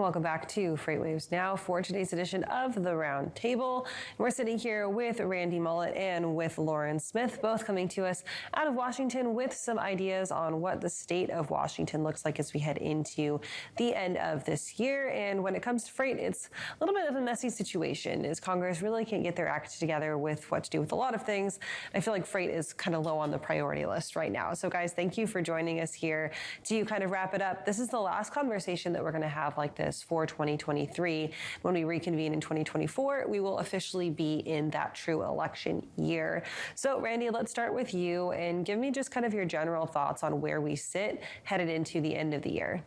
Welcome back to FreightWaves Now for today's edition of The Round Table. We're sitting here with Randy Mullet and with Lauren Smith, both coming to us out of Washington with some ideas on what the state of Washington looks like as we head into the end of this year. And when it comes to freight, it's a little bit of a messy situation as Congress really can't get their act together with what to do with a lot of things. I feel like freight is kind of low on the priority list right now. So guys, thank you for joining us here to kind of wrap it up. This is the last conversation that we're going to have like this for 2023. When we reconvene in 2024, we will officially be in that true election year. So Randy, let's start with you and give me just kind of your general thoughts on where we sit headed into the end of the year.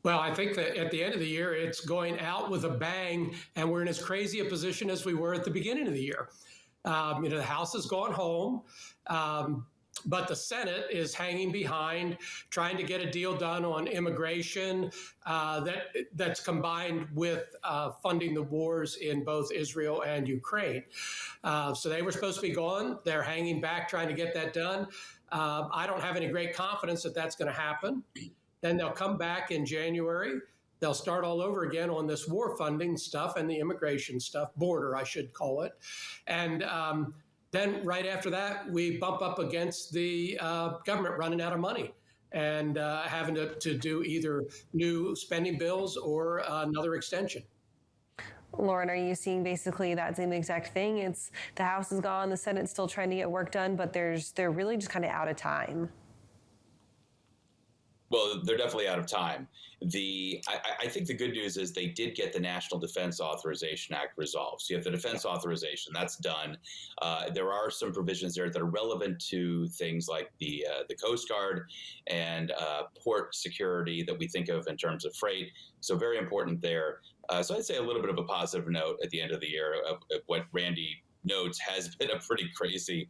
Well, I think that at the end of the year, it's going out with a bang, and we're in as crazy a position as we were at the beginning of the year. The House has gone home. But the Senate is hanging behind, trying to get a deal done on immigration that's combined with funding the wars in both Israel and Ukraine. So they were supposed to be gone. They're hanging back, trying to get that done. I don't have any great confidence that that's going to happen. Then they'll come back in January. They'll start all over again on this war funding stuff and the immigration stuff, border, I should call it. And then right after that, we bump up against the government running out of money and having to do either new spending bills or another extension. Lauren, are you seeing basically that same exact thing? It's the House is gone, the Senate's still trying to get work done, but they're really just kind of out of time. Well, they're definitely out of time. I think the good news is they did get the National Defense Authorization Act resolved. So you have the defense authorization, that's done. There are some provisions there that are relevant to things like the Coast Guard and port security that we think of in terms of freight. So very important there. So I'd say a little bit of a positive note at the end of the year of what Randy notes has been a pretty crazy,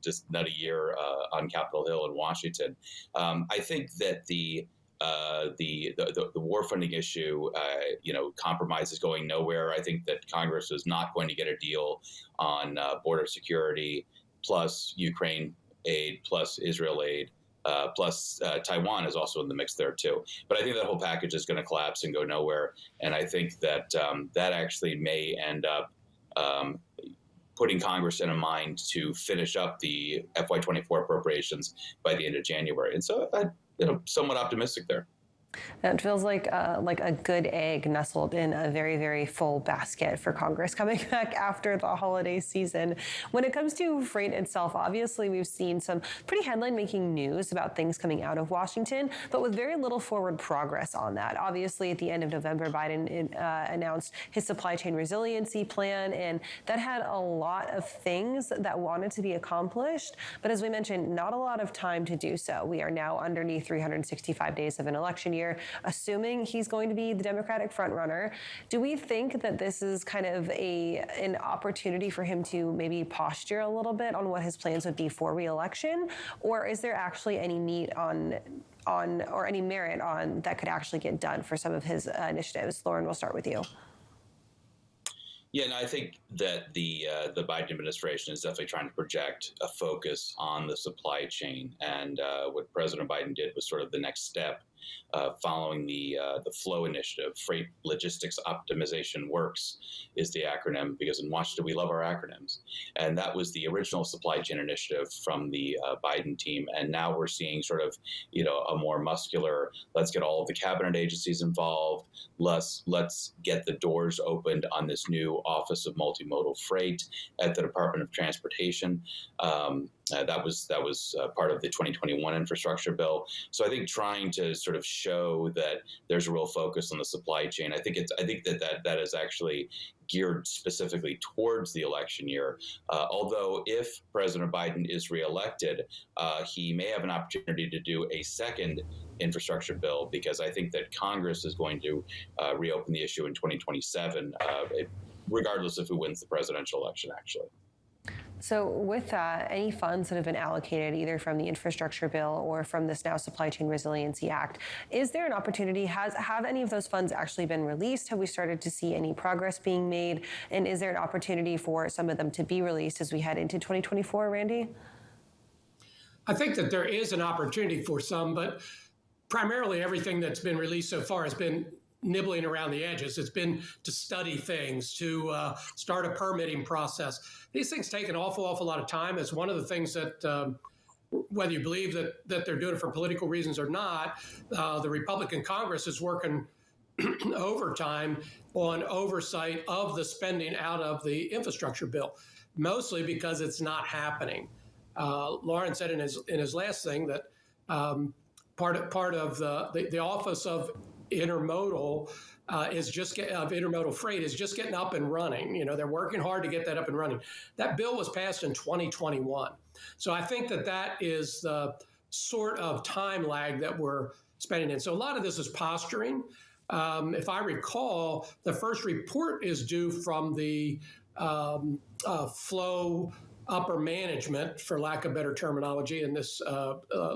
just nutty year on Capitol Hill in Washington. I think that the war funding issue, compromise is going nowhere. I think that Congress is not going to get a deal on border security, plus Ukraine aid, plus Israel aid. Plus Taiwan is also in the mix there too. But I think that whole package is going to collapse and go nowhere. And I think that that actually may end up putting Congress in a mind to finish up the FY24 appropriations by the end of January. And so I'm somewhat optimistic there. It feels like a good egg nestled in a very, very full basket for Congress coming back after the holiday season. When it comes to freight itself, obviously we've seen some pretty headline-making news about things coming out of Washington, but with very little forward progress on that. Obviously, at the end of November, Biden announced his supply chain resiliency plan, and that had a lot of things that wanted to be accomplished. But as we mentioned, not a lot of time to do so. We are now underneath 365 days of an election year. Assuming he's going to be the Democratic frontrunner, do we think that this is kind of an opportunity for him to maybe posture a little bit on what his plans would be for re-election, or is there actually any need on or any merit on that could actually get done for some of his initiatives? Lauren, we'll start with you. Yeah, no, I think that the Biden administration is definitely trying to project a focus on the supply chain, and what President Biden did was sort of the next step following the FLOW initiative. Freight Logistics Optimization Works is the acronym, because in Washington we love our acronyms. And that was the original supply chain initiative from the Biden team. And now we're seeing sort of, a more muscular, let's get all of the cabinet agencies involved. Let's get the doors opened on this new Office of Multimodal Freight at the Department of Transportation. That was part of the 2021 infrastructure bill. So I think trying to sort of show that there's a real focus on the supply chain. I think that is actually geared specifically towards the election year. Although if President Biden is reelected, he may have an opportunity to do a second infrastructure bill, because I think that Congress is going to reopen the issue in 2027, regardless of who wins the presidential election, actually. So with that, any funds that have been allocated either from the infrastructure bill or from this now Supply Chain Resiliency Act, is there an opportunity? Have any of those funds actually been released? Have we started to see any progress being made? And is there an opportunity for some of them to be released as we head into 2024, Randy? I think that there is an opportunity for some, but primarily everything that's been released so far has been nibbling around the edges. It's been to study things, to start a permitting process. These things take an awful lot of time. It's one of the things that, whether you believe that they're doing it for political reasons or not, the Republican Congress is working overtime on oversight of the spending out of the infrastructure bill, mostly because it's not happening. Lauren said in his last thing that part of the Office of Intermodal intermodal freight is just getting up and running. You know, they're working hard to get that up and running. That bill was passed in 2021. So I think that is the sort of time lag that we're spending in. So a lot of this is posturing. If I recall, the first report is due from the flow upper management, for lack of better terminology, in this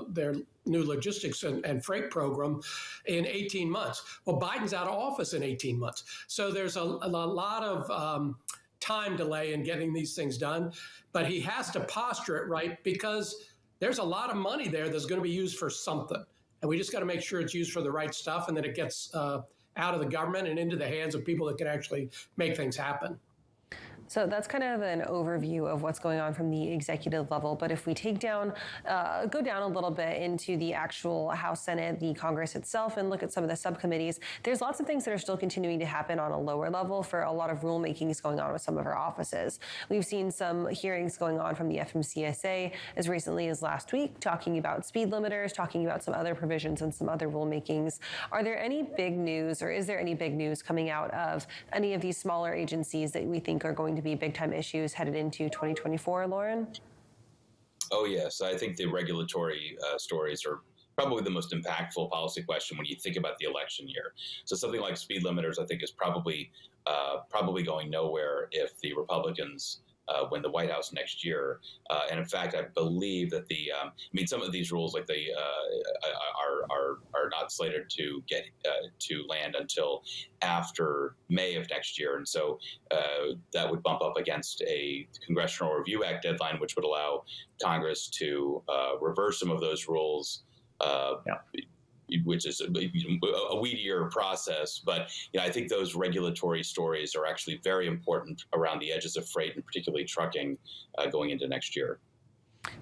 their new logistics and freight program in 18 months. Well, Biden's out of office in 18 months. So there's a lot of time delay in getting these things done, but he has to posture it right because there's a lot of money there that's going to be used for something. And we just got to make sure it's used for the right stuff and that it gets out of the government and into the hands of people that can actually make things happen. So that's kind of an overview of what's going on from the executive level. But if we go down a little bit into the actual House, Senate, the Congress itself, and look at some of the subcommittees, there's lots of things that are still continuing to happen on a lower level for a lot of rulemakings going on with some of our offices. We've seen some hearings going on from the FMCSA as recently as last week, talking about speed limiters, talking about some other provisions and some other rulemakings. Are there any big news, or is there any big news coming out of any of these smaller agencies that we think are going to be big-time issues headed into 2024, Lauren? Oh, yes. I think the regulatory stories are probably the most impactful policy question when you think about the election year. So something like speed limiters, I think, is probably going nowhere if the Republicans win the White House next year. And in fact, I believe that some of these rules, like are not slated to get to land until after May of next year, and so that would bump up against a Congressional Review Act deadline, which would allow Congress to reverse some of those rules. Which is a weedier process. But I think those regulatory stories are actually very important around the edges of freight, and particularly trucking, going into next year.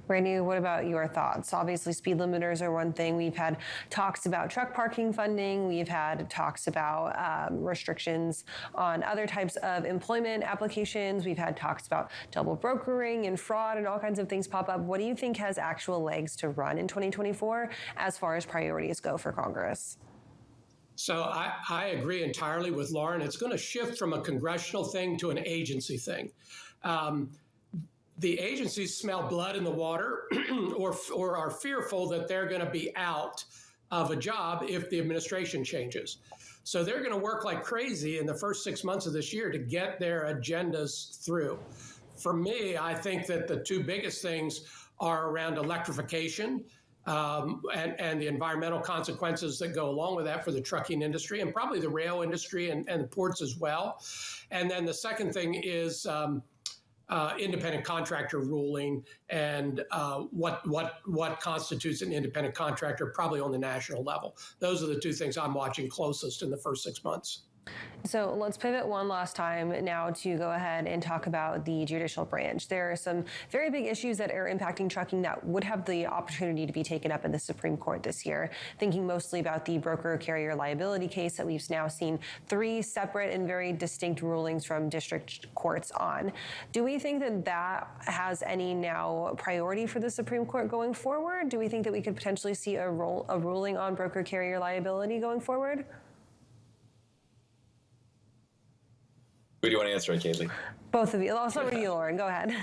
Randy, what about your thoughts? Obviously, speed limiters are one thing. We've had talks about truck parking funding. We've had talks about restrictions on other types of employment applications. We've had talks about double brokering and fraud and all kinds of things pop up. What do you think has actual legs to run in 2024 as far as priorities go for Congress? So I agree entirely with Lauren. It's going to shift from a congressional thing to an agency thing. The agencies smell blood in the water or are fearful that they're going to be out of a job if the administration changes. So they're going to work like crazy in the first 6 months of this year to get their agendas through. For me, I think that the two biggest things are around electrification and the environmental consequences that go along with that for the trucking industry and probably the rail industry and the ports as well. And then the second thing is independent contractor ruling and what constitutes an independent contractor, probably on the national level. Those are the two things I'm watching closest in the first 6 months. So let's pivot one last time now to go ahead and talk about the judicial branch. There are some very big issues that are impacting trucking that would have the opportunity to be taken up in the Supreme Court this year, thinking mostly about the broker carrier liability case that we've now seen 3 separate and very distinct rulings from district courts on. Do we think that has any now priority for the Supreme Court going forward? Do we think that we could potentially see a ruling on broker carrier liability going forward? Who do you want to answer it, Kaylee? Both of you. I'll start with you, Lauren. Go ahead.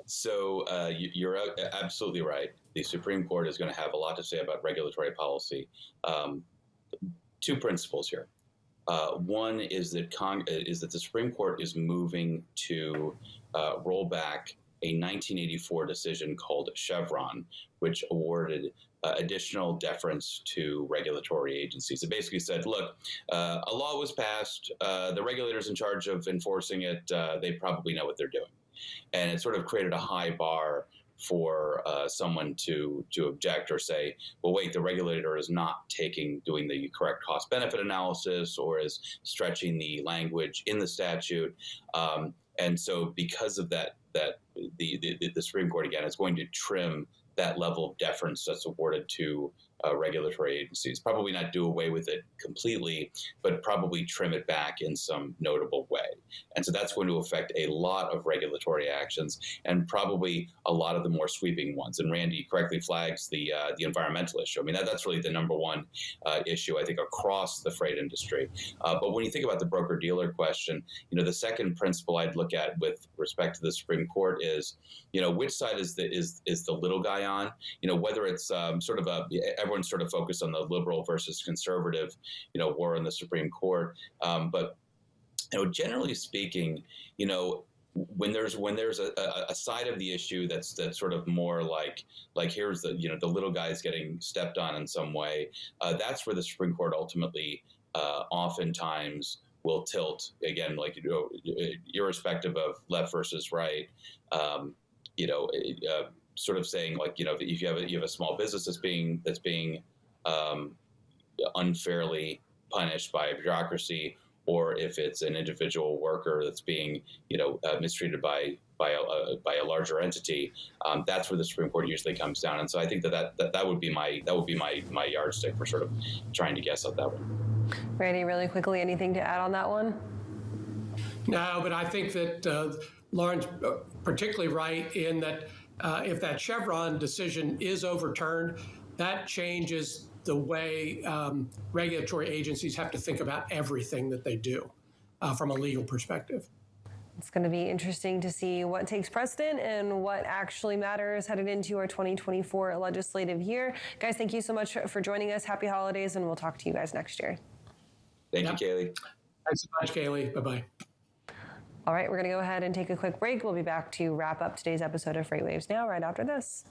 So you're absolutely right. The Supreme Court is going to have a lot to say about regulatory policy. 2 principles here. One is that the Supreme Court is moving to roll back a 1984 decision called Chevron, which awarded additional deference to regulatory agencies. It basically said, look, a law was passed, the regulators in charge of enforcing it, they probably know what they're doing. And it sort of created a high bar for someone to object or say, well, wait, the regulator is not doing the correct cost benefit analysis or is stretching the language in the statute. And so because of that, the Supreme Court, again, is going to trim that level of deference that's awarded to regulatory agencies. Probably not do away with it completely, but probably trim it back in some notable way. And so that's going to affect a lot of regulatory actions and probably a lot of the more sweeping ones. And Randy correctly flags the environmental issue. I mean, that's really the number one issue, I think, across the freight industry. But when you think about the broker-dealer question, the second principle I'd look at with respect to the Supreme Court is, which side is the little guy on? Whether it's sort of everyone's sort of focused on the liberal versus conservative, war in the Supreme Court. But generally speaking, when there's a side of the issue that's sort of more like here's the little guy's getting stepped on in some way, that's where the Supreme Court ultimately oftentimes will tilt again, irrespective of left versus right. Sort of saying if you have a small business that's being unfairly punished by a bureaucracy, or if it's an individual worker that's being mistreated by a larger entity, that's where the Supreme Court usually comes down. And so I think that would be my yardstick for sort of trying to guess at that one. Randy, really quickly, anything to add on that one? No, but I think that Lauren's particularly right in that if that Chevron decision is overturned, that changes the way regulatory agencies have to think about everything that they do from a legal perspective. It's going to be interesting to see what takes precedent and what actually matters headed into our 2024 legislative year. Guys, thank you so much for joining us. Happy holidays, and we'll talk to you guys next year. Thank you, Kaylee. Thanks so much, Kaylee. Bye-bye. All right, we're going to go ahead and take a quick break. We'll be back to wrap up today's episode of Freight Waves Now right after this.